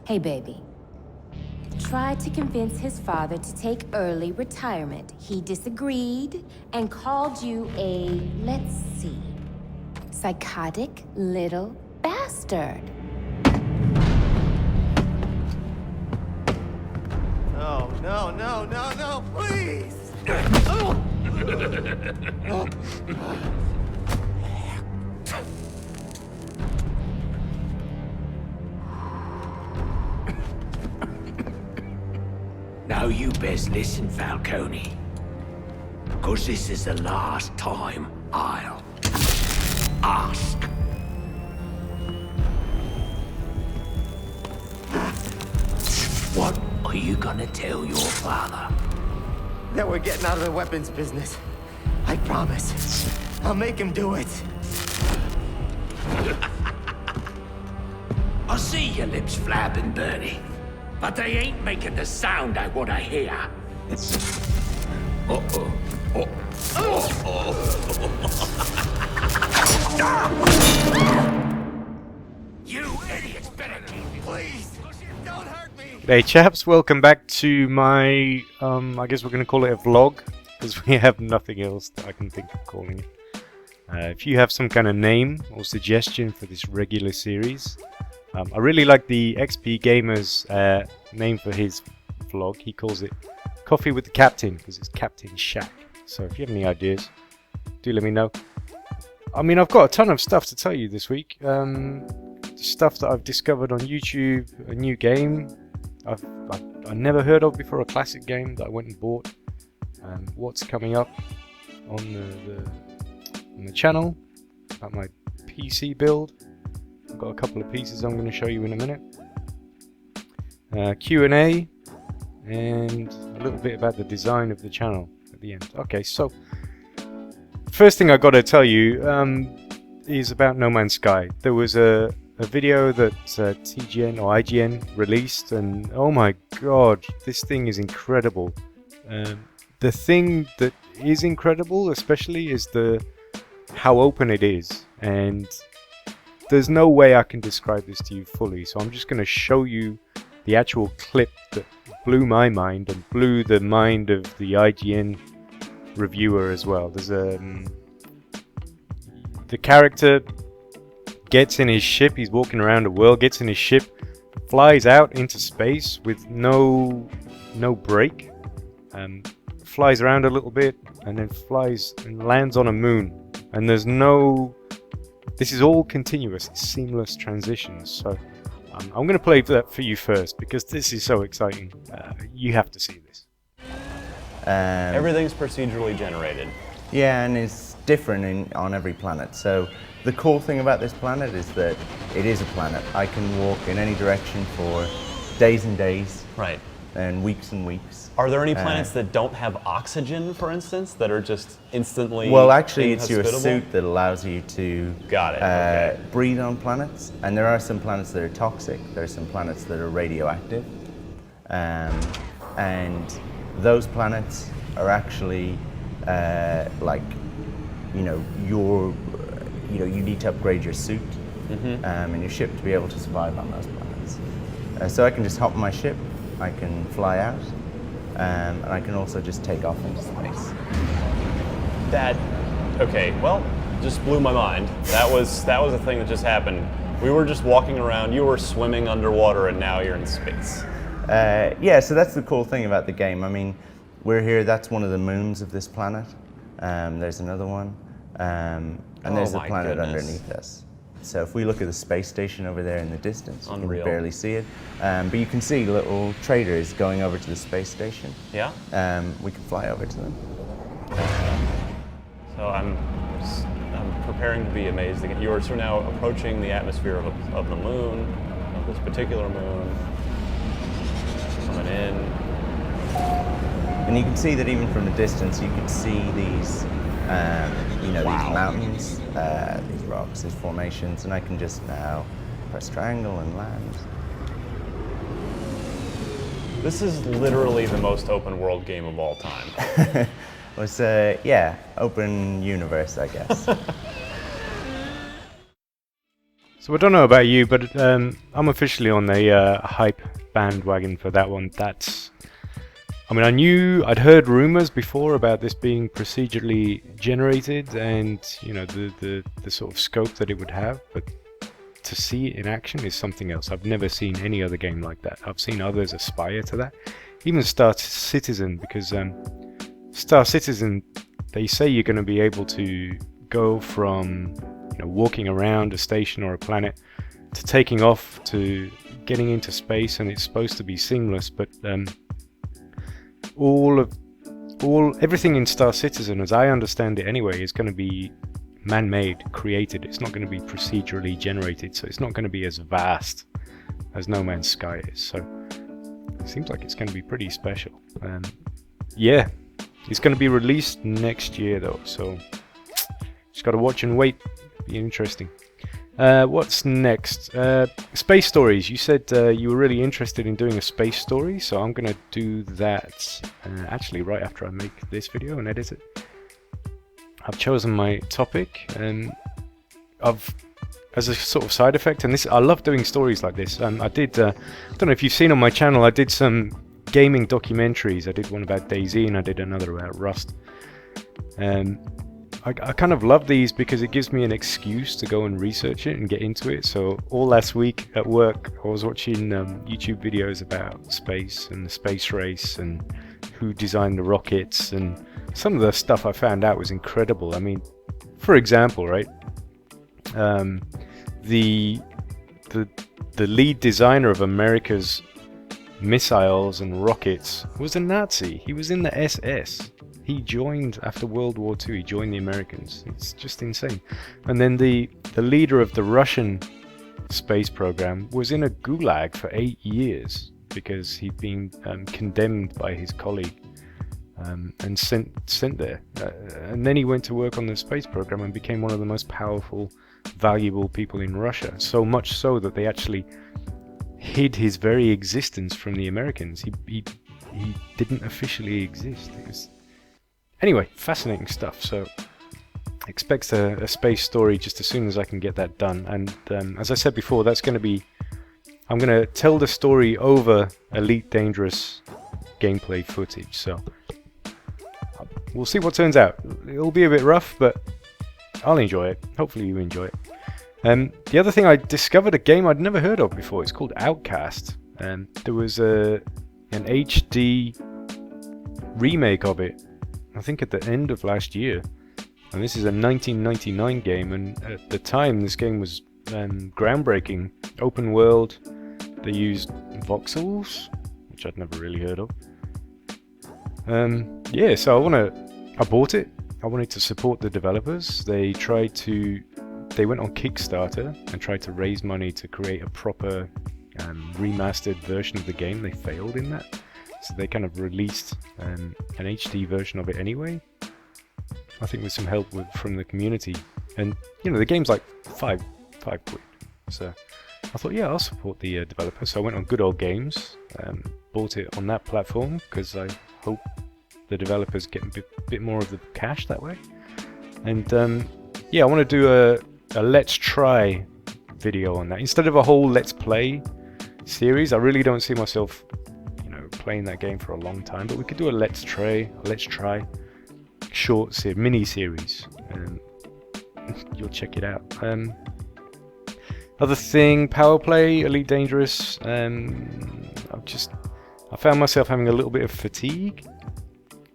Hey, baby. Tried to convince his father to take early retirement. He disagreed and called you a, let's see, psychotic little bastard. No, no, no, no, no, please! Now you best listen, Falcone. 'Cause this is the last time I'll ask. What are you gonna tell your father? That we're getting out of the weapons business. I promise. I'll make him do it. I see your lips flapping, Bernie. But they ain't making the sound I want to hear. Uh-oh. You idiots better keep Please, don't hurt me. Hey chaps, welcome back to my, I guess we're going to call it a vlog, because we have nothing else that I can think of calling it. If you have some kind of name or suggestion for this regular series, I really like the XP Gamer's name for his vlog. He calls it Coffee with the Captain, because it's Captain Shack. So if you have any ideas, do let me know. I mean, I've got a ton of stuff to tell you this week. Stuff that I've discovered on YouTube, a new game I never heard of before, a classic game that I went and bought. What's coming up on the channel, about my PC build. I've got a couple of pieces I'm going to show you in a minute. Q&A, and a little bit about the design of the channel at the end. Okay, so first thing I got to tell you is about No Man's Sky. There was a video that TGN or IGN released, and oh my god, this thing is incredible. The thing that is incredible especially is how open it is, and there's no way I can describe this to you fully, so I'm just going to show you the actual clip that blew my mind and blew the mind of the IGN reviewer as well. There's the character gets in his ship, he's walking around the world, gets in his ship, flies out into space with no break, flies around a little bit, and then flies and lands on a moon. And this is all continuous, it's seamless transitions. So I'm going to play that for you first, because this is so exciting. You have to see this. Everything's procedurally generated. Yeah, and it's different on every planet. So the cool thing about this planet is that it is a planet. I can walk in any direction for days and days. Right. And weeks and weeks. Are there any planets that don't have oxygen, for instance, that are just instantly Well, actually, it's your inhospitable? suit that allows you to Got it, okay. breathe on planets. And there are some planets that are toxic. There are some planets that are radioactive. And those planets are actually you need to upgrade your suit and your ship to be able to survive on those planets. So I can just hop on my ship, I can fly out, and I can also just take off into space. Okay, well, just blew my mind. That was a thing that just happened. We were just walking around, you were swimming underwater, and now you're in space. Yeah, so that's the cool thing about the game. I mean, we're here, that's one of the moons of this planet. There's another one. And there's the planet underneath us. So if we look at the space station over there in the distance, you can barely see it. But you can see little traders going over to the space station. Yeah? We can fly over to them. So I'm preparing to be amazed again. You are so now approaching the atmosphere of the moon, of this particular moon. Coming in. And you can see that even from the distance, you can see these, these mountains, these rocks, these formations, and I can just now press triangle and land. This is literally the most open world game of all time. Well, it's open universe, I guess. So I don't know about you, but I'm officially on the hype bandwagon for that one. I mean, I'd heard rumors before about this being procedurally generated and, you know, the sort of scope that it would have, but to see it in action is something else. I've never seen any other game like that. I've seen others aspire to that. Even Star Citizen, because Star Citizen, they say you're going to be able to go from, you know, walking around a station or a planet to taking off to getting into space, and it's supposed to be seamless, but everything in Star Citizen, as I understand it anyway, is going to be man-made, created. It's not going to be procedurally generated, so it's not going to be as vast as No Man's Sky is. So it seems like it's going to be pretty special. Yeah, it's going to be released next year though, so just got to watch and wait. Be interesting. What's next? Space stories. You said you were really interested in doing a space story, so I'm going to do that actually right after I make this video and edit it. I've chosen my topic, and as a sort of side effect, and I love doing stories like this. I did, I don't know if you've seen on my channel, I did some gaming documentaries. I did one about DayZ and I did another about Rust. I kind of love these because it gives me an excuse to go and research it and get into it. So all last week at work, I was watching YouTube videos about space and the space race and who designed the rockets, and some of the stuff I found out was incredible. I mean, for example, right, the lead designer of America's missiles and rockets was a Nazi. He was in the SS. He joined after World War II. He joined the Americans. It's just insane. And then the leader of the Russian space program was in a gulag for 8 years because he'd been condemned by his colleague and sent there. And then he went to work on the space program and became one of the most powerful, valuable people in Russia. So much so that they actually hid his very existence from the Americans. He didn't officially exist. Anyway, fascinating stuff. So expect a space story just as soon as I can get that done. And as I said before, I'm going to tell the story over Elite Dangerous gameplay footage. So we'll see what turns out. It'll be a bit rough, but I'll enjoy it. Hopefully you enjoy it. The other thing, I discovered a game I'd never heard of before. It's called Outcast. There was an HD remake of it, I think at the end of last year, and this is a 1999 game, and at the time this game was groundbreaking. Open world. They used voxels, which I'd never really heard of. Yeah, so I bought it. I wanted to support the developers. They went on Kickstarter and tried to raise money to create a proper remastered version of the game. They failed in that. So they kind of released an HD version of it anyway. I think with some help from the community. And, you know, the game's like five quid. So I thought, yeah, I'll support the developer. So I went on Good Old Games, bought it on that platform because I hope the developers get a bit more of the cash that way. And yeah, I want to do a Let's Try video on that. Instead of a whole Let's Play series, I really don't see myself, playing that game for a long time, but we could do a Let's Try short mini series, and you'll check it out. Other thing, Power Play, Elite Dangerous. I found myself having a little bit of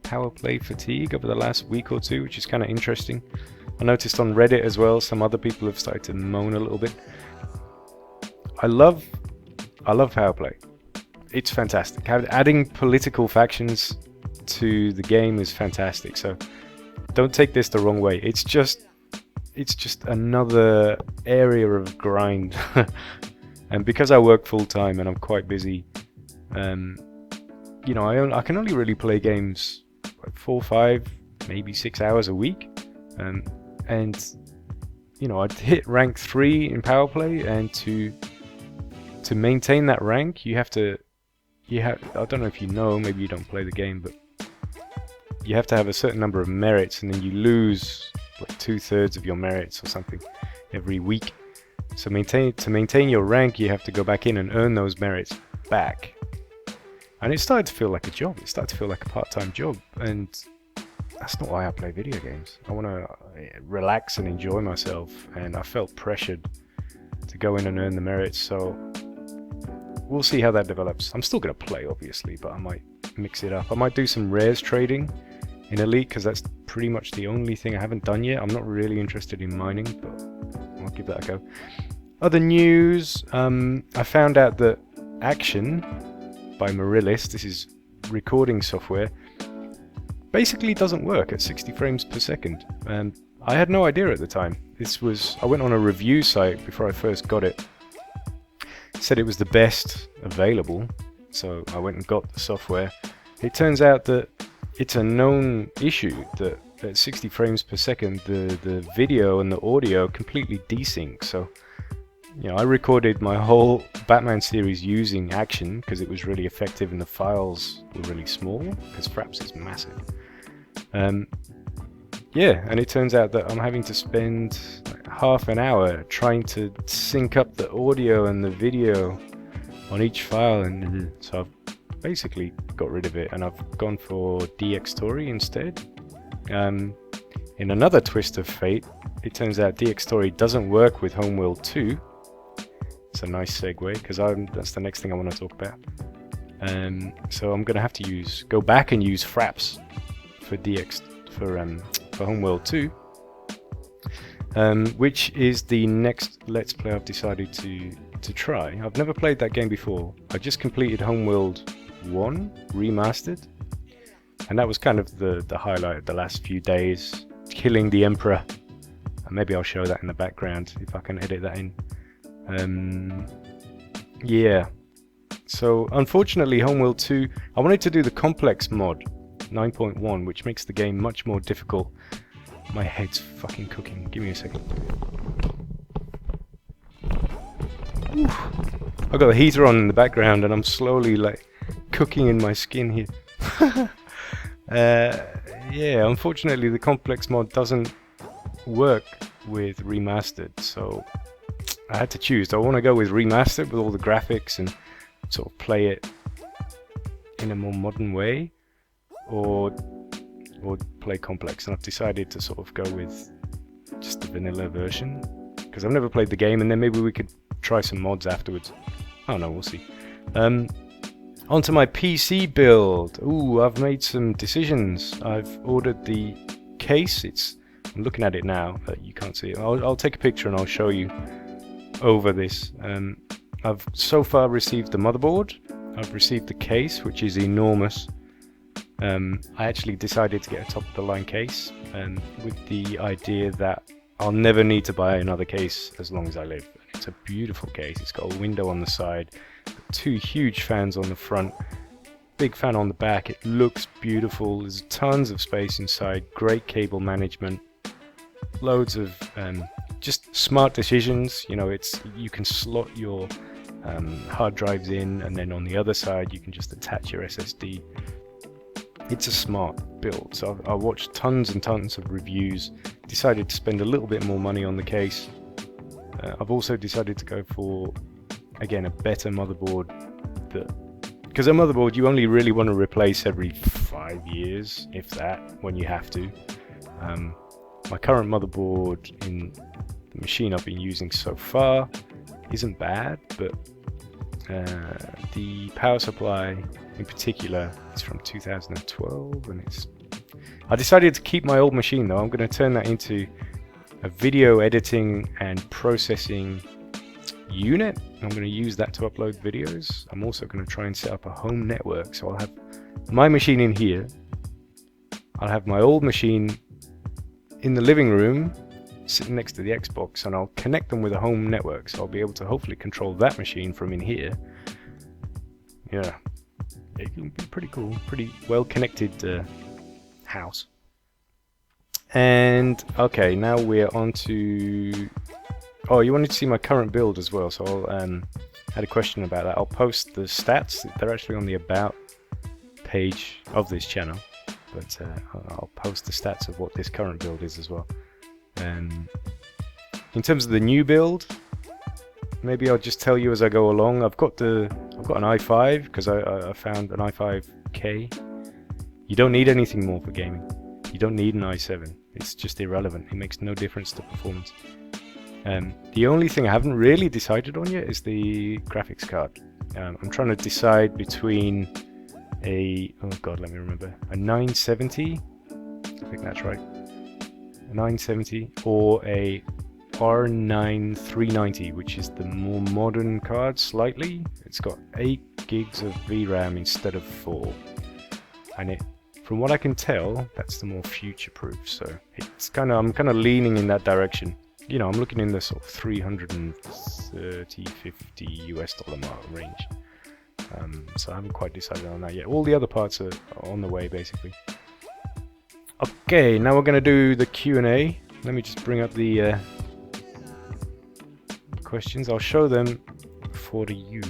Power Play fatigue over the last week or two, which is kind of interesting. I noticed on Reddit as well, some other people have started to moan a little bit. I love Power Play. It's fantastic. Adding political factions to the game is fantastic. So don't take this the wrong way. It's just another area of grind. And because I work full time and I'm quite busy, I can only really play games like 4, 5, maybe 6 hours a week. And I'd hit rank 3 in Power Play, and to maintain that rank, I don't know if you know, maybe you don't play the game, but you have to have a certain number of merits, and then you lose like 2/3 of your merits or something every week. So to maintain your rank, you have to go back in and earn those merits back. And it started to feel like a job. It started to feel like a part-time job. And that's not why I play video games. I want to relax and enjoy myself. And I felt pressured to go in and earn the merits. So we'll see how that develops. I'm still going to play, obviously, but I might mix it up. I might do some rares trading in Elite, because that's pretty much the only thing I haven't done yet. I'm not really interested in mining, but I'll give that a go. Other news, I found out that Action by Marillis, this is recording software, basically doesn't work at 60 frames per second. And I had no idea at the time. I went on a review site before I first got it. It said it was the best available, so I went and got the software. It turns out that it's a known issue that at 60 frames per second the video and the audio completely desync. So, you know, I recorded my whole Batman series using Action because it was really effective and the files were really small, because Fraps is massive. Yeah, and it turns out that I'm having to spend like half an hour trying to sync up the audio and the video on each file, and so I've basically got rid of it and I've gone for DxTory instead. In another twist of fate, it turns out DxTory doesn't work with Homeworld 2. It's a nice segue, because that's the next thing I want to talk about. So I'm going to have to go back and use Fraps for Homeworld 2, which is the next Let's Play I've decided to try. I've never played that game before. I just completed Homeworld 1 Remastered, and that was kind of the highlight of the last few days, killing the Emperor. And maybe I'll show that in the background if I can edit that in. Yeah, so unfortunately Homeworld 2, I wanted to do the complex mod 9.1, which makes the game much more difficult. My head's fucking cooking, give me a second. Oof. I've got the heater on in the background and I'm slowly like cooking in my skin here. Yeah, unfortunately the complex mod doesn't work with Remastered, so I had to choose. Do I want to go with Remastered with all the graphics and sort of play it in a more modern way, or play complex? And I've decided to sort of go with just the vanilla version, because I've never played the game, and then maybe we could try some mods afterwards. I don't know, we'll see. Onto my PC build. Ooh, I've made some decisions. I've ordered the case. I'm looking at it now, but you can't see it. I'll take a picture and I'll show you over this. I've so far received the motherboard. I've received the case, which is enormous. I actually decided to get a top-of-the-line case, with the idea that I'll never need to buy another case as long as I live. It's a beautiful case. It's got a window on the side, 2 huge fans on the front, big fan on the back. It looks beautiful. There's tons of space inside, great cable management, loads of just smart decisions. You know, you can slot your hard drives in, and then on the other side you can just attach your SSD. It's a smart build. So I watched tons and tons of reviews, decided to spend a little bit more money on the case. I've also decided to go for, again, a better motherboard, because a motherboard you only really want to replace every 5 years, if that, when you have to. My current motherboard in the machine I've been using so far isn't bad, but the power supply in particular is from 2012, and I decided to keep my old machine though. I'm going to turn that into a video editing and processing unit. I'm going to use that to upload videos. I'm also going to try and set up a home network, so I'll have my machine in here, I'll have my old machine in the living room sitting next to the Xbox, and I'll connect them with a home network, so I'll be able to hopefully control that machine from in here. Yeah, it can be pretty cool, pretty well connected house. And okay, now we're on to, oh, you wanted to see my current build as well, so I had a question about that. I'll post the stats. They're actually on the about page of this channel, but I'll post the stats of what this current build is as well. In terms of the new build, maybe I'll just tell you as I go along. I've got an i5 because I found an i5K. You don't need anything more for gaming. You don't need an i7. It's just irrelevant. It makes no difference to performance. The only thing I haven't really decided on yet is the graphics card. I'm trying to decide between a 970. I think that's right. A 970 or a R9 390, which is the more modern card slightly. It's got 8 gigs of VRAM instead of 4, and from what I can tell, that's the more future-proof. So I'm kind of leaning in that direction. You know, I'm looking in the sort of $330-50 US range. So I haven't quite decided on that yet. All the other parts are on the way, basically. Okay, now we're going to do the Q&A. Let me just bring up the questions. I'll show them for you.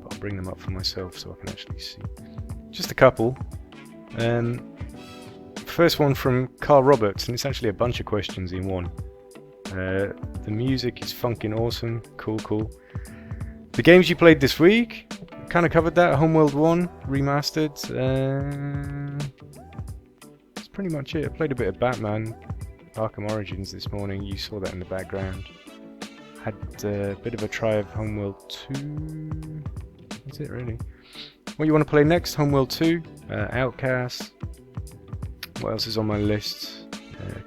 I'll bring them up for myself so I can actually see. Just a couple. First one from Carl Roberts, and it's actually a bunch of questions in one. The music is funkin' awesome. Cool. The games you played this week, kind of covered that. Homeworld 1 remastered. That's pretty much it. I played a bit of Batman Arkham Origins this morning. You saw that in the background. Had a bit of a try of Homeworld 2. That's it, really. What you want to play next? Homeworld 2, Outcast. What else is on my list?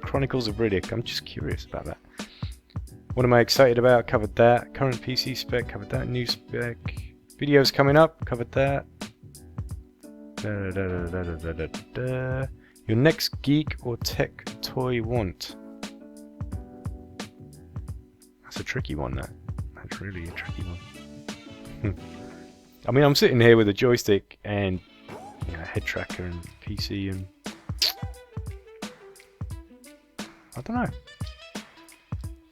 Chronicles of Riddick. I'm just curious about that. What am I excited about? Covered that. Current PC spec. Covered that. New spec. Videos coming up. Covered that. Your next geek or tech toy want? That's a tricky one, that. That's really a tricky one. I mean, I'm sitting here with a joystick and head tracker and PC, and I don't know.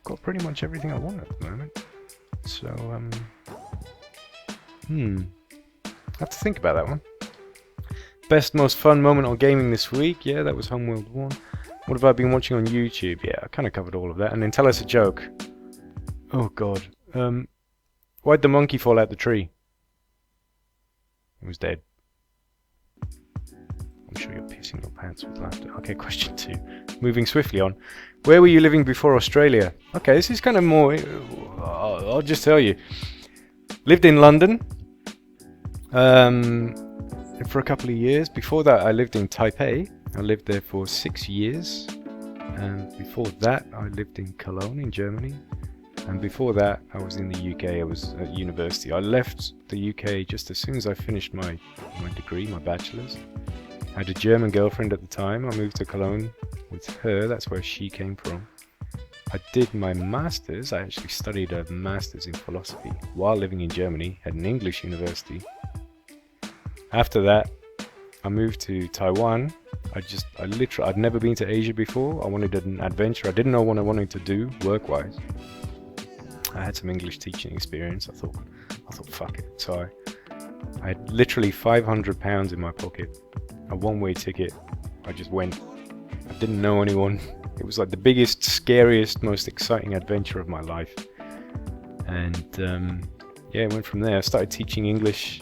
Got pretty much everything I want at the moment. So, I have to think about that one. Best, most fun moment on gaming this week? Yeah, that was Homeworld 1. What have I been watching on YouTube? Yeah, I kind of covered all of that. And then tell us a joke. Oh god. Why'd the monkey fall out the tree? It was dead. I'm sure you're pissing your pants with laughter. Okay, question 2. Moving swiftly on. Where were you living before Australia? Okay, this is kind of more... I'll just tell you. Lived in London for a couple of years. Before that, I lived in Taipei. I lived there for 6 years. And before that, I lived in Cologne in Germany. And before that, I was in the UK. I was at university. I left the UK just as soon as I finished my degree, my bachelor's. I had a German girlfriend at the time. I moved to Cologne with her. That's where she came from. I did my master's. I actually studied a master's in philosophy while living in Germany at an English university. After that, I moved to Taiwan. I'd never been to Asia before. I wanted an adventure. I didn't know what I wanted to do work-wise. I had some English teaching experience. I thought, fuck it. So I had literally £500 in my pocket, a one-way ticket. I just went. I didn't know anyone. It was like the biggest, scariest, most exciting adventure of my life. And I went from there. I started teaching English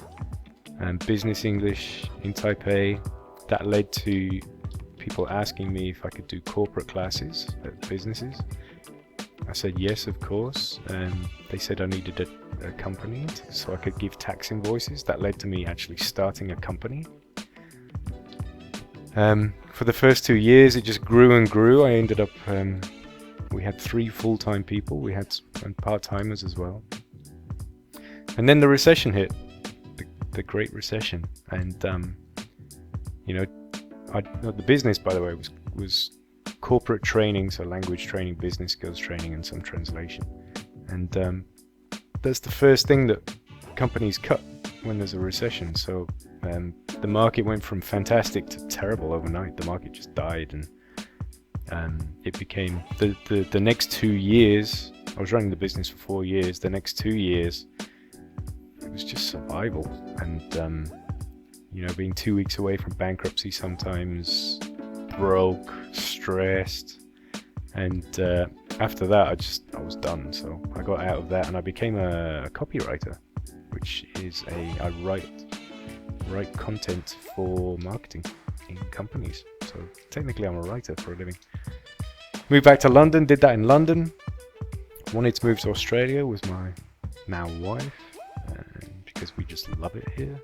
and business English in Taipei. That led to people asking me if I could do corporate classes at businesses. I said yes, of course. They said I needed a company so I could give tax invoices. That led to me actually starting a company. For the first 2 years, it just grew and grew. I ended up, we had 3 full-time people. We had part-timers as well. And then the recession hit, the Great Recession. And, the business, by the way, was corporate training, so language training, business skills training, and some translation. And that's the first thing that companies cut when there's a recession. So the market went from fantastic to terrible overnight. The market just died, and it became the next 2 years. I was running the business for 4 years. The next 2 years, it was just survival, and being 2 weeks away from bankruptcy sometimes, broke, stressed, and after that, I was done. So I got out of that and I became a copywriter, which is I write content for marketing in companies. So technically, I'm a writer for a living. Moved back to London, did that in London. Wanted to move to Australia with my now wife, because we just love it here.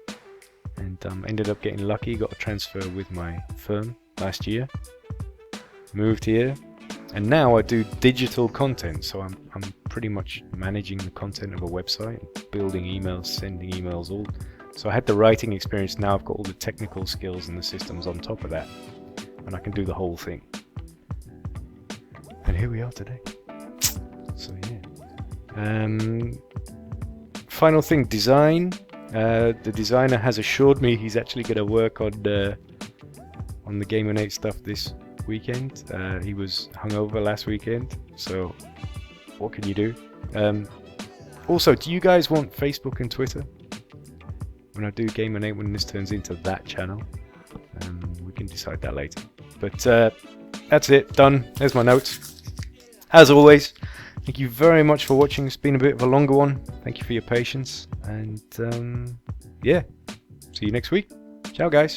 And ended up getting lucky, got a transfer with my firm last year. Moved here, and now I do digital content. So I'm pretty much managing the content of a website, building emails, sending emails, all. So I had the writing experience. Now I've got all the technical skills and the systems on top of that, and I can do the whole thing. And here we are today. So yeah. Final thing, design. The designer has assured me he's actually going to work on the GamerNate stuff this weekend. He was hungover last weekend, so what can you do? Also, do you guys want Facebook and Twitter? When I do GamerNate, when this turns into that channel, we can decide that later. But that's it, done. There's my notes. As always, thank you very much for watching. It's been a bit of a longer one. Thank you for your patience, and yeah, see you next week. Ciao, guys.